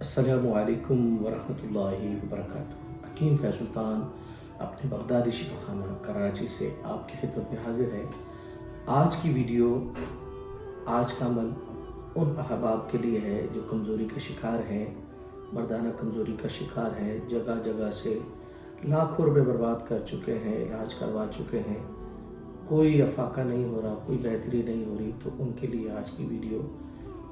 अस्सलामुअलैकुम वरहमतुल्लाहि वबरकातुहू। हकीम फैज़ सुल्तान अपने बगदादी शिफाखाना कराची से आपकी खिदमत में हाजिर है। आज की वीडियो, आज का अमल उन अहबाब के लिए है जो कमज़ोरी का शिकार हैं, मर्दाना कमज़ोरी का शिकार हैं, जगह जगह से लाखों रुपए बर्बाद कर चुके हैं, इलाज करवा चुके हैं, कोई अफाका नहीं हो रहा, कोई बेहतरी नहीं हो रही। तो उनके लिए आज की वीडियो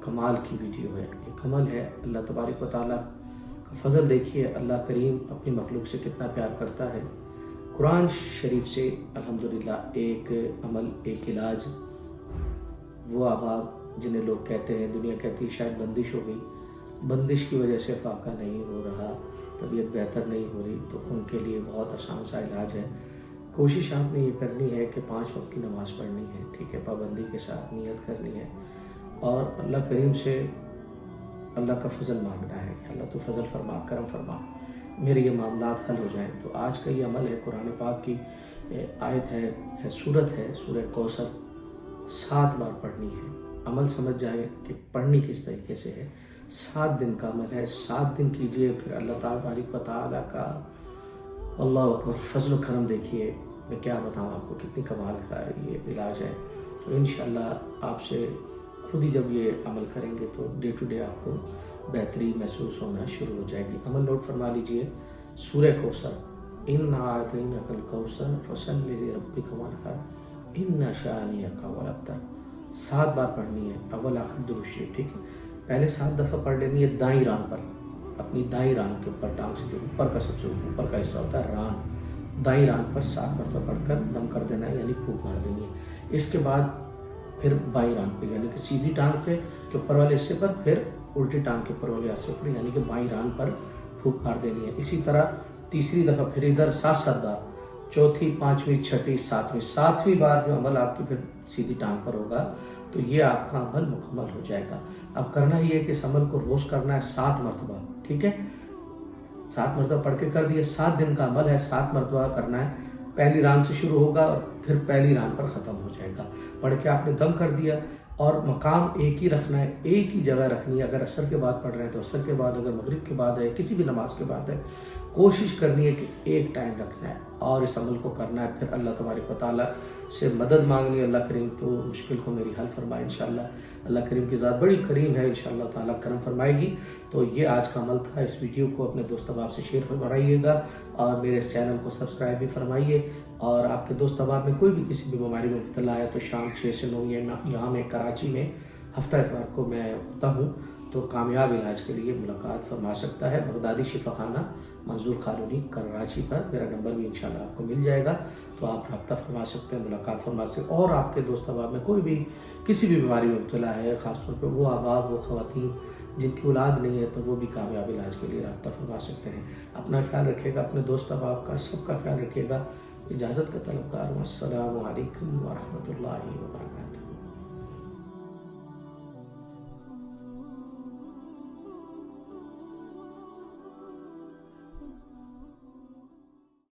कमाल की वीडियो है। एक अमल है, अल्लाह तबारक व तआला का फ़ज़ल देखिए, अल्लाह करीम अपनी मखलूक से कितना प्यार करता है। कुरान शरीफ से अल्हम्दुलिल्लाह एक अमल, एक इलाज, वो अहबाब जिन्हें लोग कहते हैं, दुनिया कहती है शायद बंदिश हो गई, बंदिश की वजह से फाका नहीं हो रहा, तबीयत बेहतर नहीं हो रही, तो उनके लिए बहुत आसान सा इलाज है। कोशिश आपने ये करनी है कि 5 वक्त की नमाज़ पढ़नी है, ठीक है, पाबंदी के साथ नियत करनी है और अल्लाह करीम से अल्लाह का फ़ज़ल मांगना है। अल्लाह तो फ़ज़ल फरमा, करम फरमा, मेरे ये मामलात हल हो जाएं। तो आज का ये अमल है, कुरान पाक की आयत है, सूरत है, सूरह कौसर 7 बार पढ़नी है। अमल समझ जाए कि पढ़नी किस तरीके से है। 7 दिन का अमल है, 7 दिन कीजिए, फिर अल्लाह तबारक व तआला का अल्लाहु अकबर फ़ज़ल करम देखिए। मैं क्या बताऊँ आपको, कितनी कमाल का ये इलाज है। तो इंशाअल्लाह आपसे खुद ही जब ये अमल करेंगे तो डे टू डे आपको बेहतरी महसूस होना शुरू हो जाएगी। अमल नोट फरमा लीजिए, सूरह कौसर, इन्ना आतैनाकल कौसर फसल्लि लिरब्बिका वनहर इन्ना शानिअका हुवल अब्तर। 7 बार पढ़नी है, अव्वल आखिर दुरूद शरीफ, ठीक है। पहले 7 दफ़ा पढ़ लेनी है दाईं रान पर, अपनी दाईं रान के ऊपर, टांग से जो ऊपर का सबसे ऊपर का हिस्सा होता है रान, दाईं रान पर 7 मरतबा पढ़कर दम कर देना है, यानी फूंक मार देनी है। इसके बाद फिर बाईं रान पे, यानी कि सीधी टांग के ऊपर वाले हिस्से पर, फिर उल्टी टांग के ऊपर वाले हिस्से पर, यानी कि बाईं रान पर फूंक मार देनी है। इसी तरह तीसरी दफ़ा फिर इधर 7 बार, चौथी, पाँचवीं, छठी, सातवीं बार जो अमल आपकी फिर सीधी टांग पर होगा तो ये आपका अमल मुकम्मल हो जाएगा। अब करना ही है कि इस अमल को रोज़ करना है 7 मरतबा, ठीक है। 7 मरतबा पढ़ के कर दिए, 7 दिन का अमल है, 7 मरतबा करना है। पहली रान से शुरू होगा और फिर पहली रान पर ख़त्म हो जाएगा। पढ़ के आपने दम कर दिया और मकाम एक ही रखना है, एक ही जगह रखनी है। अगर असर के बाद पढ़ रहे हैं तो असर के बाद, अगर मगरिब के बाद है, किसी भी नमाज के बाद है, कोशिश करनी है कि एक टाइम रखना है और इस अमल को करना है। फिर अल्लाह तबारक व तआला से मदद मांगनी है, अल्लाह करीम तो मुश्किल को मेरी हल फरमाए इंशाअल्लाह। अल्लाह करीम की ज़ात बड़ी करीम है, इंशाअल्लाह ताला करम फरमाएगी। तो ये आज का अमल था। इस वीडियो को अपने दोस्त अहबाब से शेयर फरमाइएगा और मेरे इस चैनल को सब्सक्राइब भी फरमाइए। और आपके दोस्त अहबाब में कोई भी किसी भी बीमारी में मुब्तला है तो शाम 6 से 9 यहाँ में कराची में हफ्ता इतवार को मैं होता हूँ, तो कामयाब इलाज के लिए मुलाकात फरमा सकता है। बगदादी शिफाखाना, मंजूर कॉलोनी, कराची पर मेरा नंबर भी इंशाल्लाह आपको मिल जाएगा, तो आप रब्ता फरमा सकते हैं, मुलाकात फरमा सकते हैं। और आपके दोस्त अहबाब में कोई भी किसी भी बीमारी में मुब्तला है, ख़ासतौर पर वो अहबाब, वो ख़वातीन जिनकी औलाद नहीं है, तो वो भी कामयाब इलाज के लिए रब्ता फरमा सकते हैं। अपना ख्याल रखिएगा, अपने दोस्त अहबाब का, सबका ख्याल रखिएगा। इजाज़त का तलबगार हूँ। अस्सलामु अलैकुम वरहमतुल्लाहि वबरकातुहू।